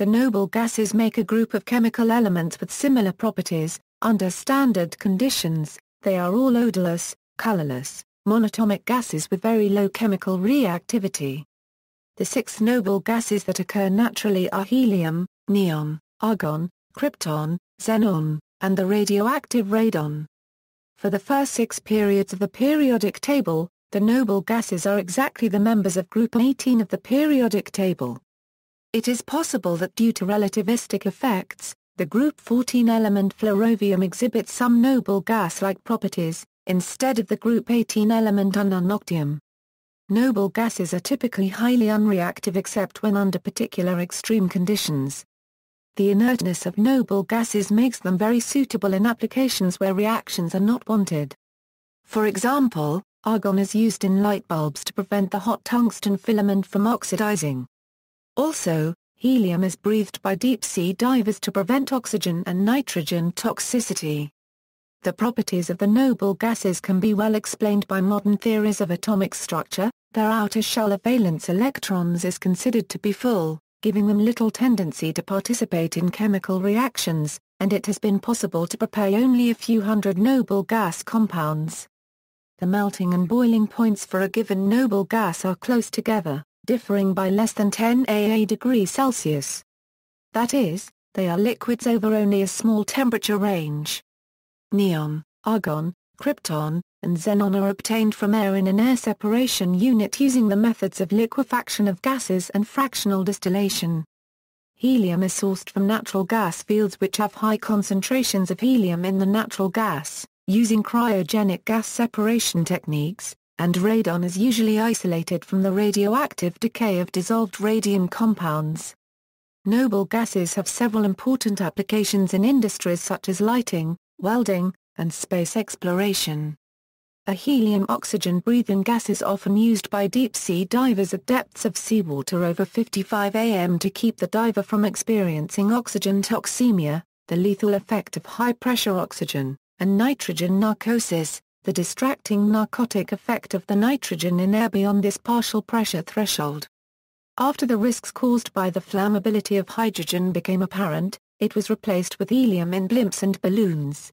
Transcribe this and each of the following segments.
The noble gases make a group of chemical elements with similar properties. Under standard conditions, they are all odorless, colorless, monatomic gases with very low chemical reactivity. The 6 noble gases that occur naturally are helium, neon, argon, krypton, xenon, and the radioactive radon. For the first 6 periods of the periodic table, the noble gases are exactly the members of group 18 of the periodic table. It is possible that due to relativistic effects, the group 14 element flerovium exhibits some noble gas-like properties, instead of the group 18 element ununoctium. Noble gases are typically highly unreactive except when under particular extreme conditions. The inertness of noble gases makes them very suitable in applications where reactions are not wanted. For example, argon is used in lightbulbs to prevent the hot tungsten filament from oxidizing. Also, helium is breathed by deep-sea divers to prevent oxygen and nitrogen toxicity. The properties of the noble gases can be well explained by modern theories of atomic structure. Their outer shell of valence electrons is considered to be full, giving them little tendency to participate in chemical reactions, and it has been possible to prepare only a few hundred noble gas compounds. The melting and boiling points for a given noble gas are close together, differing by less than 10 degrees Celsius. That is, they are liquids over only a small temperature range. Neon, argon, krypton, and xenon are obtained from air in an air separation unit using the methods of liquefaction of gases and fractional distillation. Helium is sourced from natural gas fields which have high concentrations of helium in the natural gas, using cryogenic gas separation techniques, and radon is usually isolated from the radioactive decay of dissolved radium compounds. Noble gases have several important applications in industries such as lighting, welding, and space exploration. A helium-oxygen breathing gas is often used by deep-sea divers at depths of seawater over 55 am to keep the diver from experiencing oxygen toxemia, the lethal effect of high-pressure oxygen, and nitrogen narcosis, the distracting narcotic effect of the nitrogen in air beyond this partial pressure threshold. After the risks caused by the flammability of hydrogen became apparent, it was replaced with helium in blimps and balloons.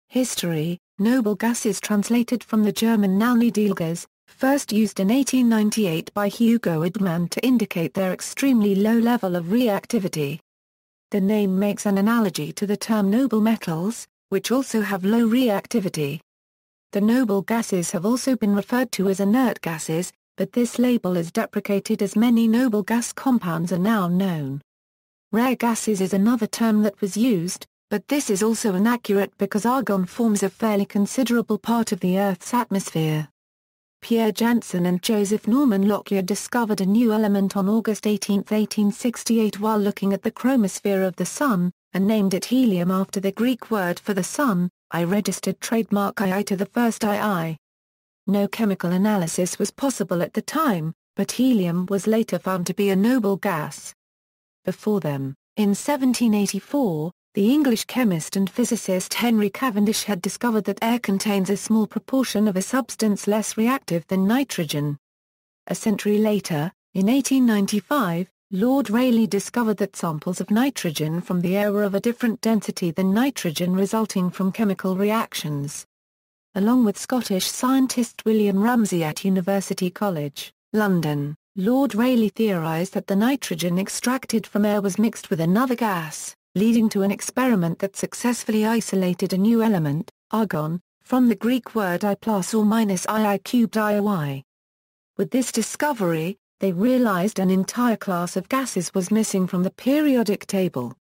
History. Noble gases translated from the German Nachtfliegers, first used in 1898 by Hugo Edman to indicate their extremely low level of reactivity. The name makes an analogy to the term noble metals, which also have low reactivity. The noble gases have also been referred to as inert gases, but this label is deprecated as many noble gas compounds are now known. Rare gases is another term that was used, but this is also inaccurate because argon forms a fairly considerable part of the Earth's atmosphere. Pierre Janssen and Joseph Norman Lockyer discovered a new element on August 18, 1868 while looking at the chromosphere of the Sun, and named it helium after the Greek word for the Sun, I registered trademark II to the first II. No chemical analysis was possible at the time, but helium was later found to be a noble gas. Before them, in 1784, the English chemist and physicist Henry Cavendish had discovered that air contains a small proportion of a substance less reactive than nitrogen. A century later, in 1895, Lord Rayleigh discovered that samples of nitrogen from the air were of a different density than nitrogen resulting from chemical reactions. Along with Scottish scientist William Ramsay at University College, London, Lord Rayleigh theorized that the nitrogen extracted from air was mixed with another gas, leading to an experiment that successfully isolated a new element, argon, from the Greek word I plus or minus II cubed IOI. With this discovery, they realized an entire class of gases was missing from the periodic table.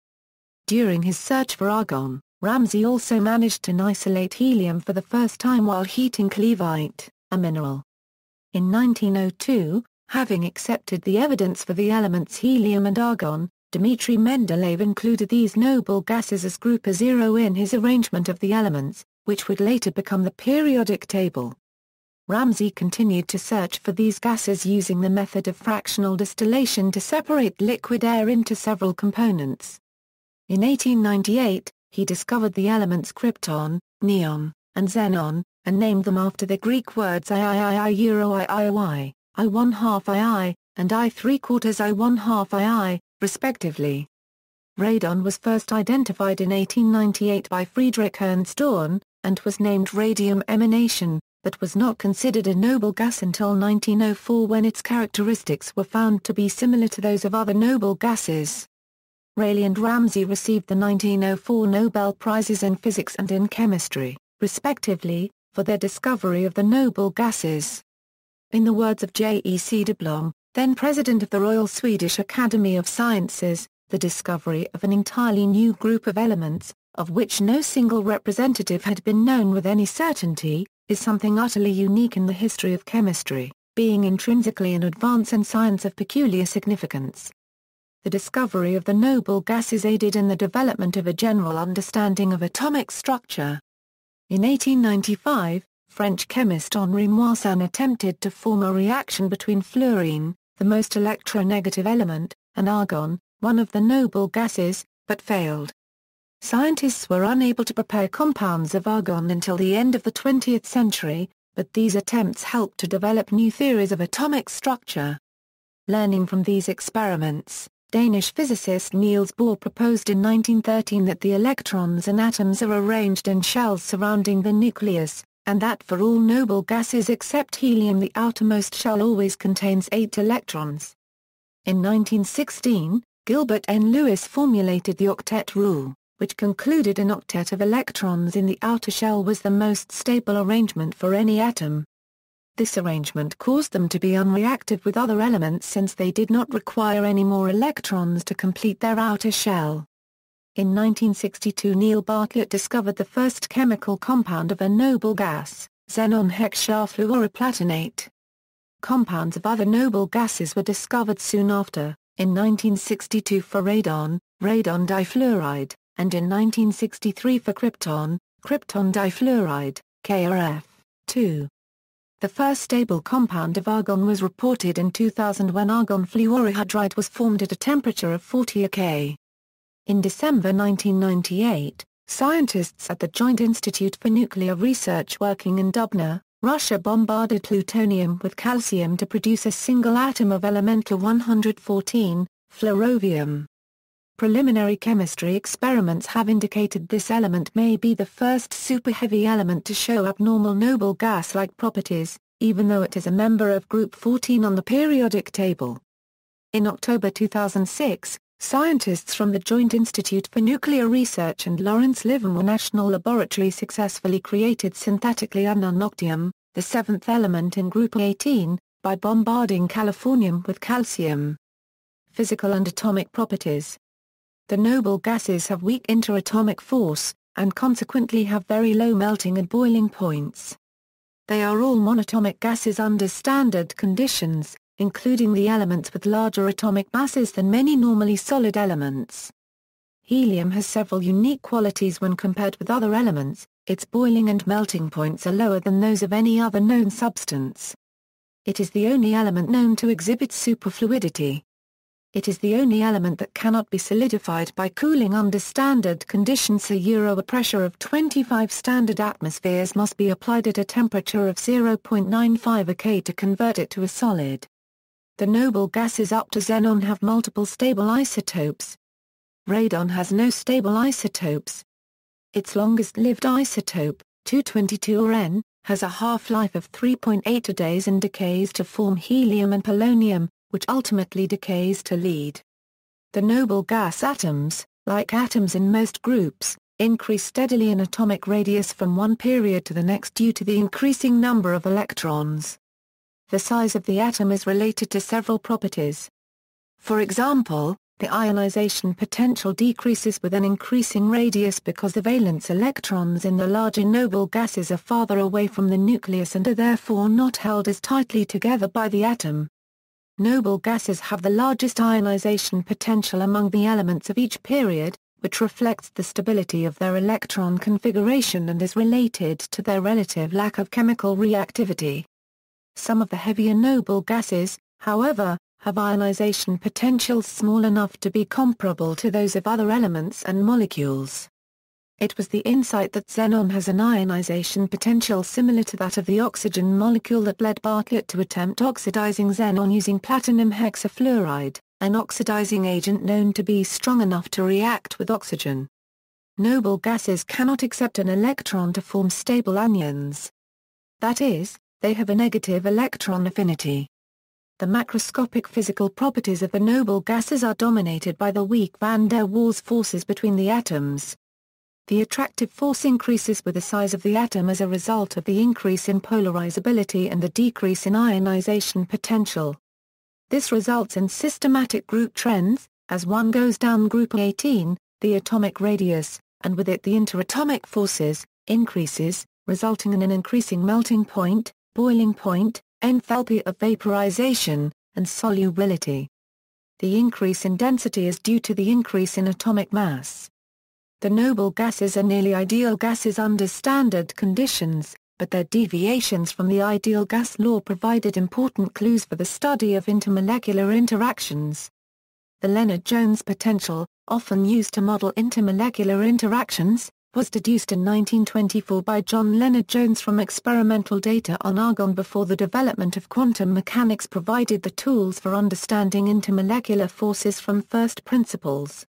During his search for argon, Ramsay also managed to isolate helium for the first time while heating cleveite, a mineral. In 1902, having accepted the evidence for the elements helium and argon, Dmitry Mendeleev included these noble gases as group A0 in his arrangement of the elements, which would later become the periodic table. Ramsay continued to search for these gases using the method of fractional distillation to separate liquid air into several components. In 1898, he discovered the elements krypton, neon, and xenon, and named them after the Greek words III euro IOI, I1/2 II, and I3/4 I1/2 II, respectively. Radon was first identified in 1898 by Friedrich Ernst Dorn, and was named radium emanation, but was not considered a noble gas until 1904 when its characteristics were found to be similar to those of other noble gases. Rayleigh and Ramsay received the 1904 Nobel Prizes in Physics and in Chemistry, respectively, for their discovery of the noble gases. In the words of J.E.C. de Blom, then president of the Royal Swedish Academy of Sciences, the discovery of an entirely new group of elements, of which no single representative had been known with any certainty, is something utterly unique in the history of chemistry, being intrinsically an advance in science of peculiar significance. The discovery of the noble gases aided in the development of a general understanding of atomic structure. In 1895, French chemist Henri Moissan attempted to form a reaction between fluorine, the most electronegative element, and argon, one of the noble gases, but failed. Scientists were unable to prepare compounds of argon until the end of the 20th century, but these attempts helped to develop new theories of atomic structure. Learning from these experiments, Danish physicist Niels Bohr proposed in 1913 that the electrons in atoms are arranged in shells surrounding the nucleus, and that for all noble gases except helium the outermost shell always contains 8 electrons. In 1916, Gilbert N. Lewis formulated the Octet Rule, which concluded an octet of electrons in the outer shell was the most stable arrangement for any atom. This arrangement caused them to be unreactive with other elements since they did not require any more electrons to complete their outer shell. In 1962 Neil Bartlett discovered the first chemical compound of a noble gas, xenon hexafluoroplatinate. Compounds of other noble gases were discovered soon after, in 1962 for radon, radon difluoride, and in 1963 for krypton, krypton difluoride, KRF2. The first stable compound of argon was reported in 2000 when argon fluorohydride was formed at a temperature of 40 K. In December 1998, scientists at the Joint Institute for Nuclear Research working in Dubna, Russia bombarded plutonium with calcium to produce a single atom of elemental 114, flerovium. Preliminary chemistry experiments have indicated this element may be the first superheavy element to show abnormal noble gas-like properties, even though it is a member of Group 14 on the periodic table. In October 2006, scientists from the Joint Institute for Nuclear Research and Lawrence Livermore National Laboratory successfully created synthetically ununoctium, the seventh element in Group 18, by bombarding californium with calcium. Physical and atomic properties. The noble gases have weak interatomic force, and consequently have very low melting and boiling points. They are all monatomic gases under standard conditions, including the elements with larger atomic masses than many normally solid elements. Helium has several unique qualities when compared with other elements. Its boiling and melting points are lower than those of any other known substance. It is the only element known to exhibit superfluidity. It is the only element that cannot be solidified by cooling under standard conditions. A pressure of 25 standard atmospheres must be applied at a temperature of 0.95 K to convert it to a solid. The noble gases up to xenon have multiple stable isotopes. Radon has no stable isotopes. Its longest-lived isotope, 222 Ren, has a half-life of 3.8 days and decays to form helium and polonium, which ultimately decays to lead. The noble gas atoms, like atoms in most groups, increase steadily in atomic radius from one period to the next due to the increasing number of electrons. The size of the atom is related to several properties. For example, the ionization potential decreases with an increasing radius because the valence electrons in the larger noble gases are farther away from the nucleus and are therefore not held as tightly together by the atom. Noble gases have the largest ionization potential among the elements of each period, which reflects the stability of their electron configuration and is related to their relative lack of chemical reactivity. Some of the heavier noble gases, however, have ionization potentials small enough to be comparable to those of other elements and molecules. It was the insight that xenon has an ionization potential similar to that of the oxygen molecule that led Bartlett to attempt oxidizing xenon using platinum hexafluoride, an oxidizing agent known to be strong enough to react with oxygen. Noble gases cannot accept an electron to form stable anions. That is, they have a negative electron affinity. The macroscopic physical properties of the noble gases are dominated by the weak van der Waals forces between the atoms. The attractive force increases with the size of the atom as a result of the increase in polarizability and the decrease in ionization potential. This results in systematic group trends. As one goes down group 18, the atomic radius, and with it the interatomic forces, increases, resulting in an increasing melting point, boiling point, enthalpy of vaporization, and solubility. The increase in density is due to the increase in atomic mass. The noble gases are nearly ideal gases under standard conditions, but their deviations from the ideal gas law provided important clues for the study of intermolecular interactions. The Lennard-Jones potential, often used to model intermolecular interactions, was deduced in 1924 by John Lennard-Jones from experimental data on argon before the development of quantum mechanics provided the tools for understanding intermolecular forces from first principles.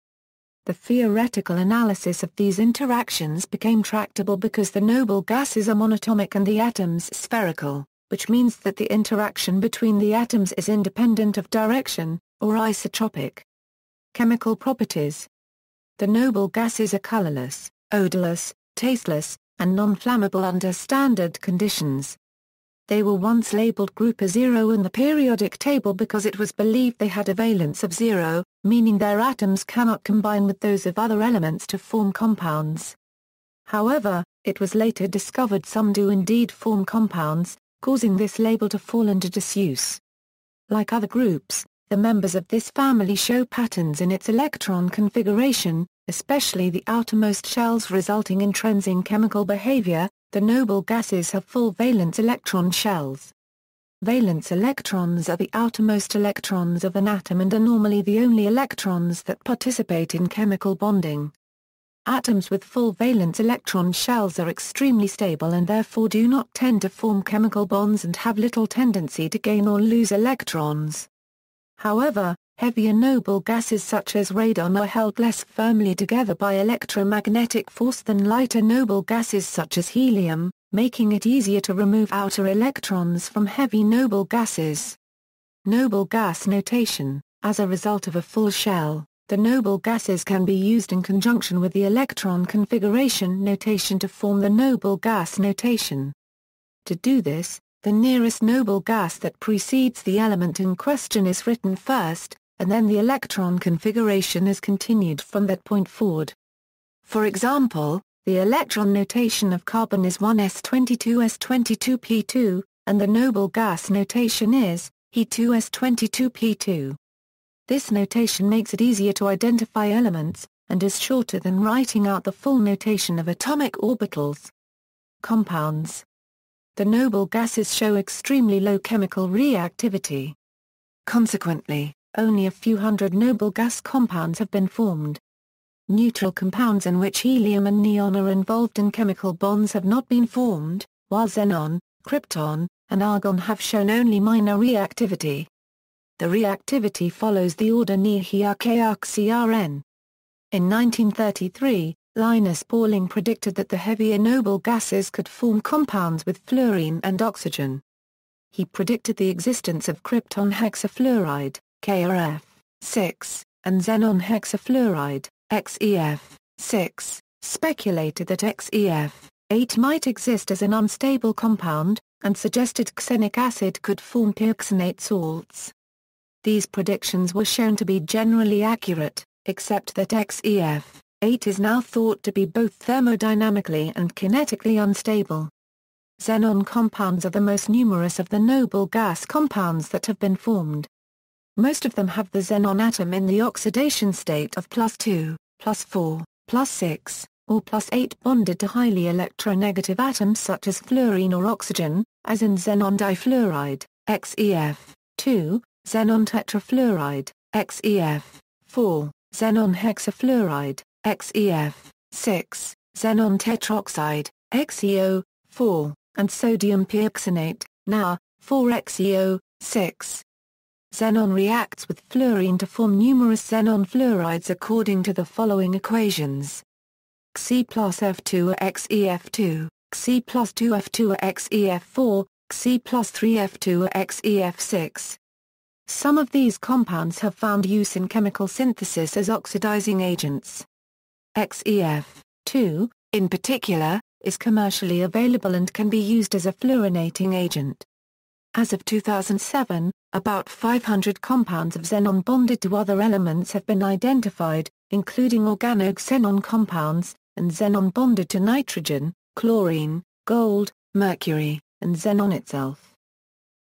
The theoretical analysis of these interactions became tractable because the noble gases are monatomic and the atoms spherical, which means that the interaction between the atoms is independent of direction, or isotropic. Chemical properties. The noble gases are colorless, odorless, tasteless, and non-flammable under standard conditions. They were once labeled group A0 in the periodic table because it was believed they had a valence of 0, meaning their atoms cannot combine with those of other elements to form compounds. However, it was later discovered some do indeed form compounds, causing this label to fall into disuse. Like other groups, the members of this family show patterns in its electron configuration, especially the outermost shells, resulting in trends in chemical behavior. The noble gases have full valence electron shells. Valence electrons are the outermost electrons of an atom and are normally the only electrons that participate in chemical bonding. Atoms with full valence electron shells are extremely stable and therefore do not tend to form chemical bonds and have little tendency to gain or lose electrons. However, heavier noble gases such as radon are held less firmly together by electromagnetic force than lighter noble gases such as helium, making it easier to remove outer electrons from heavy noble gases. Noble gas notation. As a result of a full shell, the noble gases can be used in conjunction with the electron configuration notation to form the noble gas notation. To do this, the nearest noble gas that precedes the element in question is written first, and then the electron configuration is continued from that point forward. For example, the electron notation of carbon is 1s22s22p2, and the noble gas notation is He2s22p2. This notation makes it easier to identify elements, and is shorter than writing out the full notation of atomic orbitals. Compounds. The noble gases show extremely low chemical reactivity. Consequently, only a few hundred noble gas compounds have been formed. Neutral compounds in which helium and neon are involved in chemical bonds have not been formed, while xenon, krypton, and argon have shown only minor reactivity. The reactivity follows the order Ni-hierarchy-Rn. In 1933, Linus Pauling predicted that the heavier noble gases could form compounds with fluorine and oxygen. He predicted the existence of krypton hexafluoride, KrF6, and xenon hexafluoride, XeF6, speculated that XeF8 might exist as an unstable compound, and suggested xenic acid could form pyroxenate salts. These predictions were shown to be generally accurate, except that XeF8 is now thought to be both thermodynamically and kinetically unstable. Xenon compounds are the most numerous of the noble gas compounds that have been formed. Most of them have the xenon atom in the oxidation state of +2, +4, +6, or +8 bonded to highly electronegative atoms such as fluorine or oxygen, as in xenon difluoride, XeF2, xenon tetrafluoride, XeF4, xenon hexafluoride, XeF6, xenon tetroxide, XeO4, and sodium pyroxenate, Na, 4-XeO6. xenon reacts with fluorine to form numerous xenon fluorides according to the following equations. Xe plus F2 XeF2, Xe plus 2F2 XeF4, Xe plus 3F2 XeF6. Some of these compounds have found use in chemical synthesis as oxidizing agents. XeF2, in particular, is commercially available and can be used as a fluorinating agent. As of 2007, about 500 compounds of xenon bonded to other elements have been identified, including organoxenon compounds, and xenon bonded to nitrogen, chlorine, gold, mercury, and xenon itself.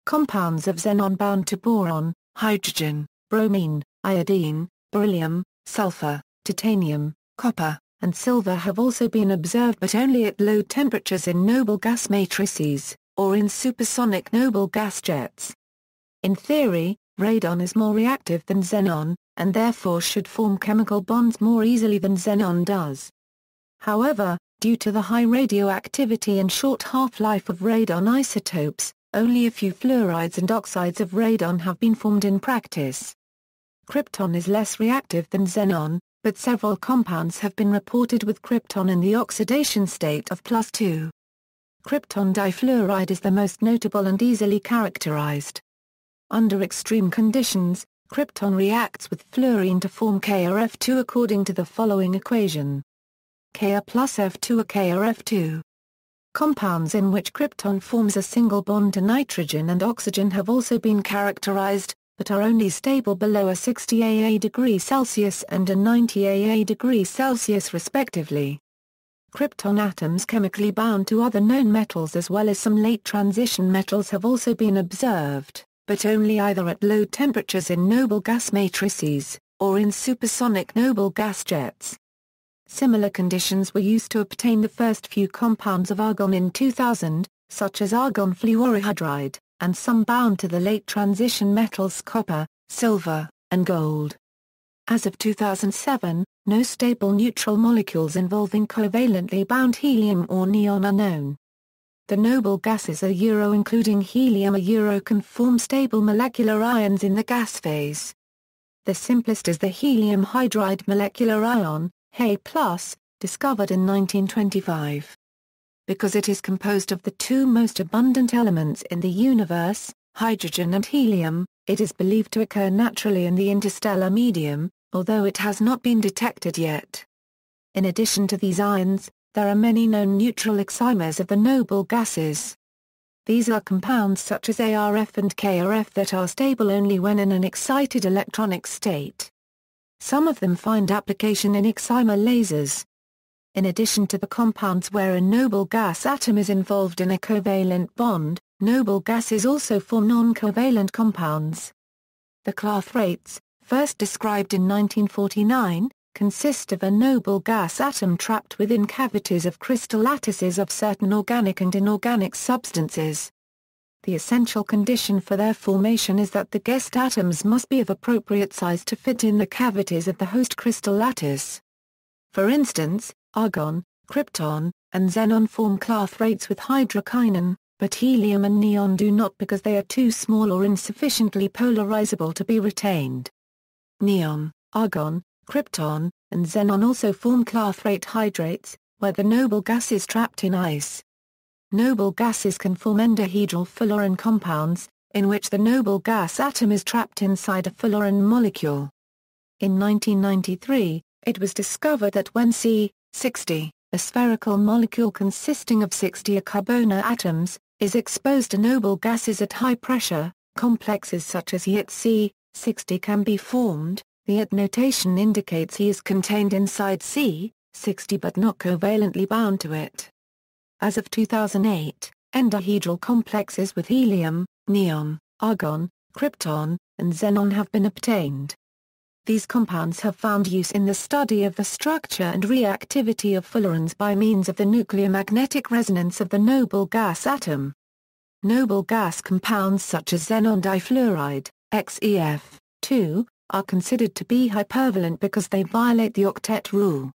Compounds of xenon bound to boron, hydrogen, bromine, iodine, beryllium, sulfur, titanium, copper, and silver have also been observed, but only at low temperatures in noble gas matrices, or in supersonic noble gas jets. In theory, radon is more reactive than xenon, and therefore should form chemical bonds more easily than xenon does. However, due to the high radioactivity and short half-life of radon isotopes, only a few fluorides and oxides of radon have been formed in practice. Krypton is less reactive than xenon, but several compounds have been reported with krypton in the oxidation state of +2. Krypton difluoride is the most notable and easily characterized. Under extreme conditions, krypton reacts with fluorine to form KrF2 according to the following equation. Kr plus F2 KrF2. Compounds in which krypton forms a single bond to nitrogen and oxygen have also been characterized, but are only stable below a 60 °C and a 90 °C respectively. Krypton atoms chemically bound to other known metals as well as some late transition metals have also been observed, but only either at low temperatures in noble gas matrices, or in supersonic noble gas jets. Similar conditions were used to obtain the first few compounds of argon in 2000, such as argon fluorohydride, and some bound to the late transition metals copper, silver, and gold. As of 2007, no stable neutral molecules involving covalently bound helium or neon are known. The noble gases including helium can form stable molecular ions in the gas phase. The simplest is the helium hydride molecular ion, He+, discovered in 1925. Because it is composed of the two most abundant elements in the universe, hydrogen and helium, it is believed to occur naturally in the interstellar medium, although it has not been detected yet. In addition to these ions, there are many known neutral excimers of the noble gases. These are compounds such as ARF and KRF that are stable only when in an excited electronic state. Some of them find application in excimer lasers. In addition to the compounds where a noble gas atom is involved in a covalent bond, noble gases also form non-covalent compounds. The Clathrates, first described in 1949, consist of a noble gas atom trapped within cavities of crystal lattices of certain organic and inorganic substances. The essential condition for their formation is that the guest atoms must be of appropriate size to fit in the cavities of the host crystal lattice. For instance, argon, krypton, and xenon form clathrates with hydroquinone, but helium and neon do not because they are too small or insufficiently polarizable to be retained. Neon, argon, krypton, and xenon also form clathrate hydrates, where the noble gas is trapped in ice. Noble gases can form endohedral fullerene compounds, in which the noble gas atom is trapped inside a fullerene molecule. In 1993, it was discovered that when C60, a spherical molecule consisting of 60 carbonyl atoms, is exposed to noble gases at high pressure, complexes such as C60 can be formed. The at notation indicates he is contained inside C60 but not covalently bound to it. As of 2008, endohedral complexes with helium, neon, argon, krypton, and xenon have been obtained. These compounds have found use in the study of the structure and reactivity of fullerenes by means of the nuclear magnetic resonance of the noble gas atom. Noble gas compounds such as xenon difluoride, XeF2, are considered to be hypervalent because they violate the Octet Rule.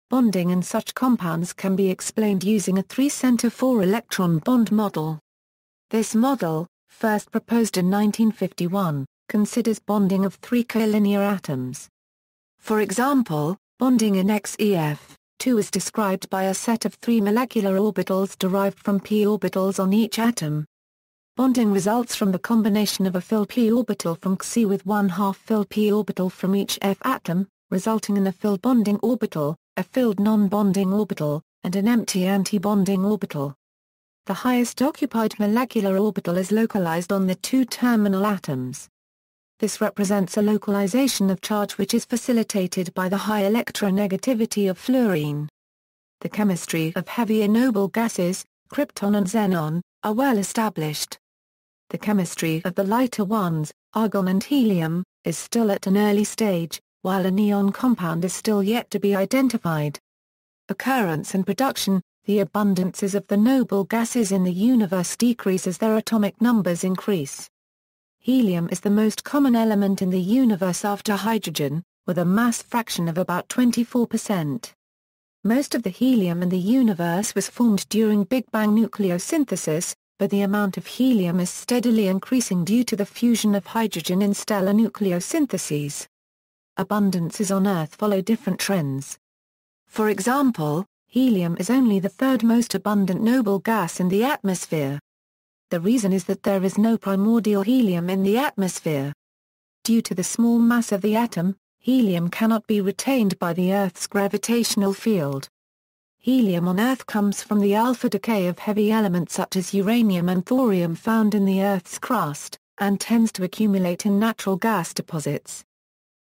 Bonding in such compounds can be explained using a 3-center 4-electron bond model. This model, first proposed in 1951, considers bonding of three collinear atoms. For example, bonding in XEF2 is described by a set of three molecular orbitals derived from p orbitals on each atom. Bonding results from the combination of a filled p orbital from Xe with 1/2 filled p orbital from each F atom, resulting in a filled bonding orbital, a filled non-bonding orbital, and an empty anti-bonding orbital. The highest occupied molecular orbital is localized on the two terminal atoms. This represents a localization of charge which is facilitated by the high electronegativity of fluorine. The chemistry of heavier noble gases, krypton and xenon, are well established. The chemistry of the lighter ones, argon and helium, is still at an early stage, while a neon compound is still yet to be identified. Occurrence and production. The abundances of the noble gases in the universe decrease as their atomic numbers increase. Helium is the most common element in the universe after hydrogen, with a mass fraction of about 24%. Most of the helium in the universe was formed during Big Bang nucleosynthesis, but the amount of helium is steadily increasing due to the fusion of hydrogen in stellar nucleosyntheses. Abundances on Earth follow different trends. For example, helium is only the third most abundant noble gas in the atmosphere. The reason is that there is no primordial helium in the atmosphere. Due to the small mass of the atom, helium cannot be retained by the Earth's gravitational field. Helium on Earth comes from the alpha decay of heavy elements such as uranium and thorium found in the Earth's crust, and tends to accumulate in natural gas deposits.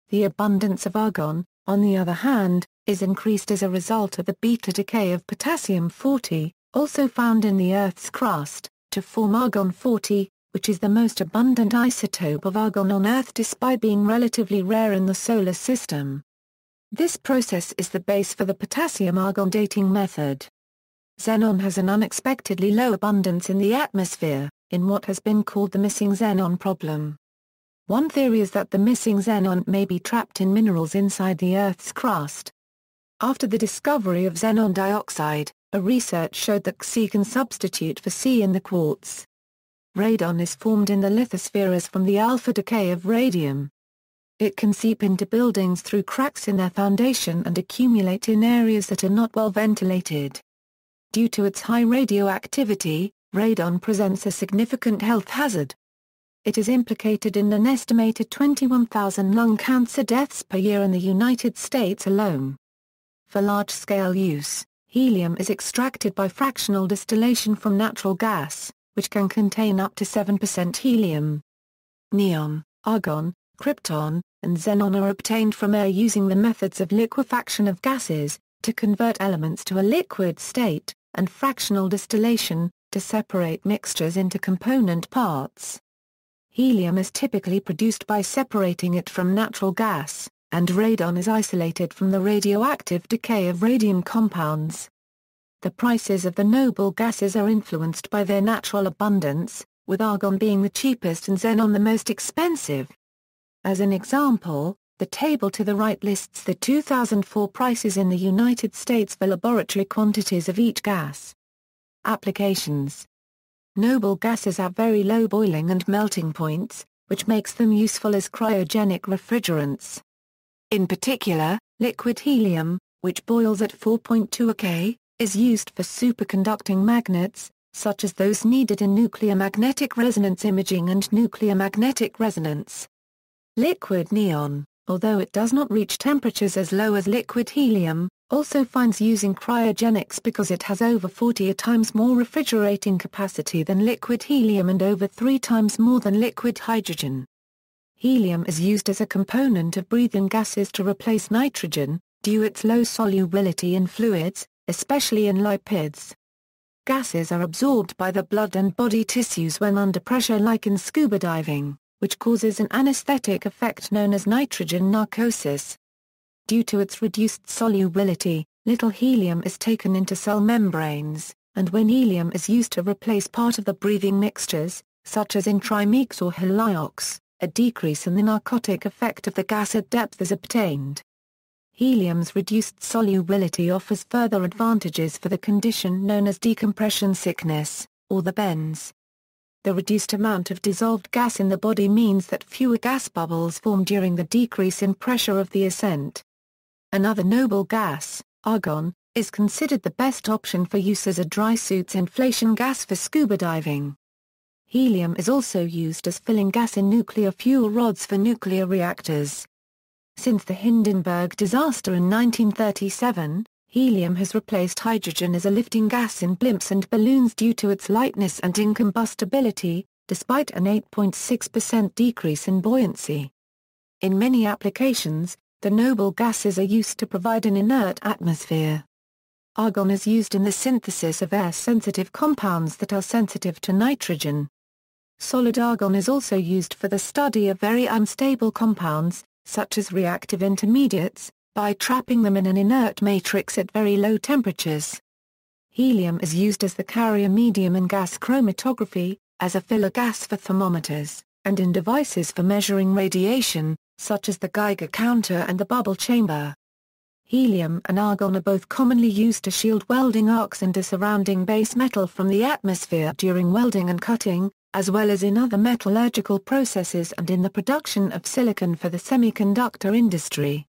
The abundance of argon, on the other hand, is increased as a result of the beta decay of potassium-40, also found in the Earth's crust, to form argon-40, which is the most abundant isotope of argon on Earth despite being relatively rare in the Solar System. This process is the base for the potassium-argon dating method. Xenon has an unexpectedly low abundance in the atmosphere, in what has been called the missing xenon problem. One theory is that the missing xenon may be trapped in minerals inside the Earth's crust. After the discovery of xenon dioxide, a research showed that Xe can substitute for C in the quartz. Radon is formed in the lithosphere as from the alpha decay of radium. It can seep into buildings through cracks in their foundation and accumulate in areas that are not well ventilated. Due to its high radioactivity, radon presents a significant health hazard. It is implicated in an estimated 21,000 lung cancer deaths per year in the United States alone. For large-scale use, helium is extracted by fractional distillation from natural gas, which can contain up to 7% helium. Neon, argon, krypton, and xenon are obtained from air using the methods of liquefaction of gases, to convert elements to a liquid state, and fractional distillation, to separate mixtures into component parts. Helium is typically produced by separating it from natural gas, and radon is isolated from the radioactive decay of radium compounds. The prices of the noble gases are influenced by their natural abundance, with argon being the cheapest and xenon the most expensive. As an example, the table to the right lists the 2004 prices in the United States for laboratory quantities of each gas. Applications. Noble gases have very low boiling and melting points, which makes them useful as cryogenic refrigerants. In particular, liquid helium, which boils at 4.2 K, is used for superconducting magnets, such as those needed in nuclear magnetic resonance imaging and nuclear magnetic resonance. Liquid neon, although it does not reach temperatures as low as liquid helium, also finds use in cryogenics because it has over 40 times more refrigerating capacity than liquid helium and over 3 times more than liquid hydrogen. Helium is used as a component of breathing gases to replace nitrogen, due its low solubility in fluids, especially in lipids. Gases are absorbed by the blood and body tissues when under pressure like in scuba diving, which causes an anesthetic effect known as nitrogen narcosis. Due to its reduced solubility, little helium is taken into cell membranes, and when helium is used to replace part of the breathing mixtures, such as in trimix or heliox, a decrease in the narcotic effect of the gas at depth is obtained. Helium's reduced solubility offers further advantages for the condition known as decompression sickness, or the bends. The reduced amount of dissolved gas in the body means that fewer gas bubbles form during the decrease in pressure of the ascent. Another noble gas, argon, is considered the best option for use as a dry suits inflation gas for scuba diving. Helium is also used as filling gas in nuclear fuel rods for nuclear reactors. Since the Hindenburg disaster in 1937, helium has replaced hydrogen as a lifting gas in blimps and balloons due to its lightness and incombustibility, despite an 8.6% decrease in buoyancy. In many applications, the noble gases are used to provide an inert atmosphere. Argon is used in the synthesis of air-sensitive compounds that are sensitive to nitrogen. Solid argon is also used for the study of very unstable compounds, such as reactive intermediates, by trapping them in an inert matrix at very low temperatures. Helium is used as the carrier medium in gas chromatography, as a filler gas for thermometers, and in devices for measuring radiation, such as the Geiger counter and the bubble chamber. Helium and argon are both commonly used to shield welding arcs and a surrounding base metal from the atmosphere during welding and cutting, as well as in other metallurgical processes and in the production of silicon for the semiconductor industry.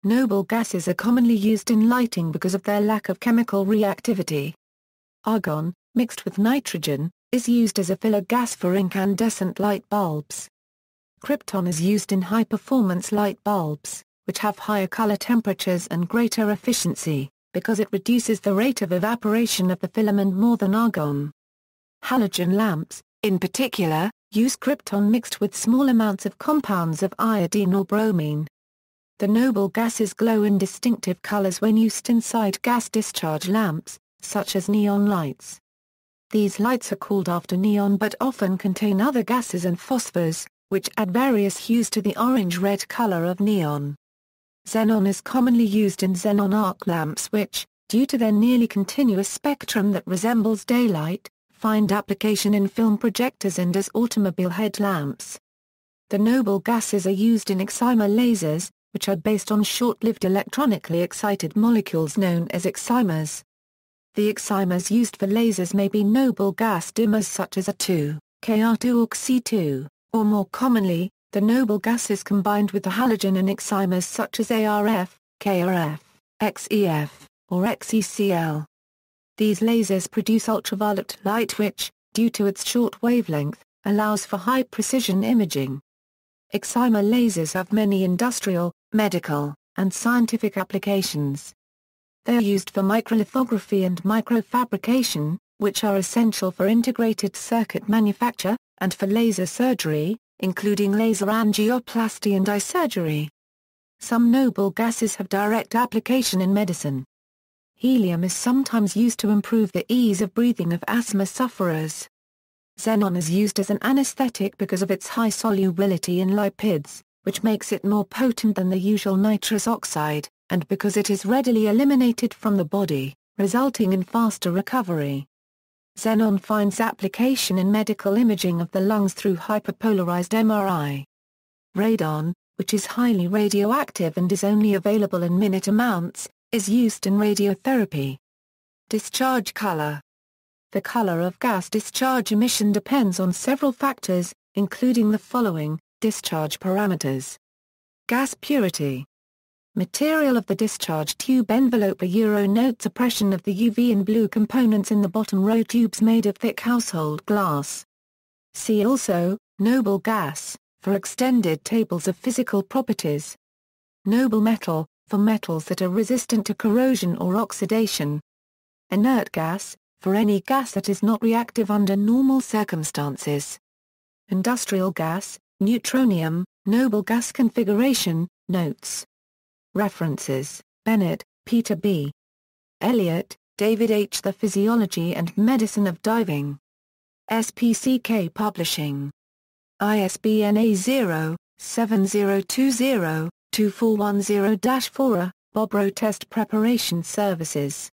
Noble gases are commonly used in lighting because of their lack of chemical reactivity. Argon, mixed with nitrogen, is used as a filler gas for incandescent light bulbs. Krypton is used in high-performance light bulbs, which have higher color temperatures and greater efficiency, because it reduces the rate of evaporation of the filament more than argon. Halogen lamps, in particular, use krypton mixed with small amounts of compounds of iodine or bromine. The noble gases glow in distinctive colors when used inside gas discharge lamps, such as neon lights. These lights are called after neon but often contain other gases and phosphors, which add various hues to the orange-red color of neon. Xenon is commonly used in xenon arc lamps which, due to their nearly continuous spectrum that resembles daylight, find application in film projectors and as automobile headlamps. The noble gases are used in excimer lasers, which are based on short-lived electronically excited molecules known as excimers. The excimers used for lasers may be noble gas dimmers such as A2, Kr2 or Xc2, or more commonly, the noble gases combined with the halogen and excimers such as ARF, KRF, XEF, or XECl. These lasers produce ultraviolet light which, due to its short wavelength, allows for high-precision imaging. Excimer lasers have many industrial, medical, and scientific applications. They are used for microlithography and microfabrication, which are essential for integrated circuit manufacture, and for laser surgery, including laser angioplasty and eye surgery. Some noble gases have direct application in medicine. Helium is sometimes used to improve the ease of breathing of asthma sufferers. Xenon is used as an anesthetic because of its high solubility in lipids, which makes it more potent than the usual nitrous oxide, and because it is readily eliminated from the body, resulting in faster recovery. Xenon finds application in medical imaging of the lungs through hyperpolarized MRI. Radon, which is highly radioactive and is only available in minute amounts, is used in radiotherapy. Discharge color. The color of gas discharge emission depends on several factors, including the following: discharge parameters. Gas purity. Material of the discharge tube envelope. Note suppression of the UV and blue components in the bottom row. Tubes made of thick household glass. See also, noble gas, for extended tables of physical properties. Noble metal, for metals that are resistant to corrosion or oxidation. Inert gas, for any gas that is not reactive under normal circumstances. Industrial gas, neutronium, noble gas configuration, notes. References: Bennett, Peter B. Elliott, David H. The Physiology and Medicine of Diving. SPCK Publishing. ISBN A0-7020-2410-4, Bobro Test Preparation Services.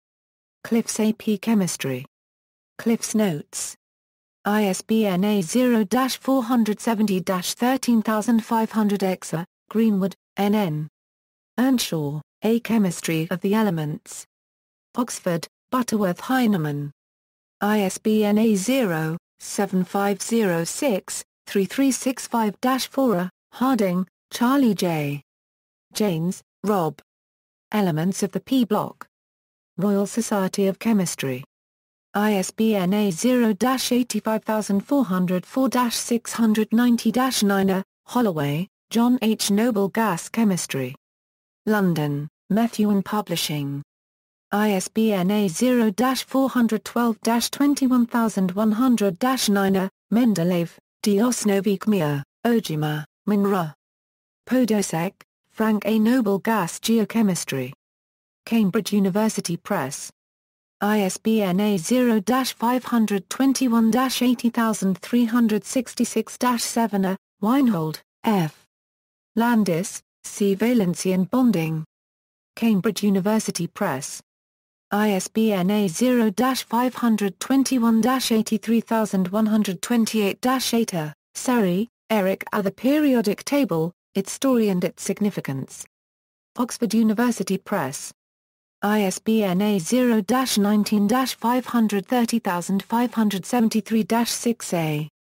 Cliffs AP Chemistry. Cliffs Notes. ISBN A0-470-13500-EXA, Greenwood, N.N. Earnshaw, A. Chemistry of the Elements. Oxford, Butterworth Heinemann. ISBN 7506-3365-4. Harding, Charlie J. Janes, Rob. Elements of the P block. Royal Society of Chemistry. ISBN A0-85404-690-9. Holloway, John H. Noble Gas Chemistry. London, Methuen Publishing. ISBN A0-412-21100-9. Mendeleev, Diosnovikmia, Ojima, Minra. Podosek, Frank A. Noble Gas Geochemistry. Cambridge University Press. ISBN A0-521-80366-7. Weinhold, F. Landis, C. Valency and Bonding. Cambridge University Press. ISBN A0-521-83128-8. Seri, Eric. The Periodic Table, Its Story and Its Significance. Oxford University Press. ISBN A0-19-530573-6A.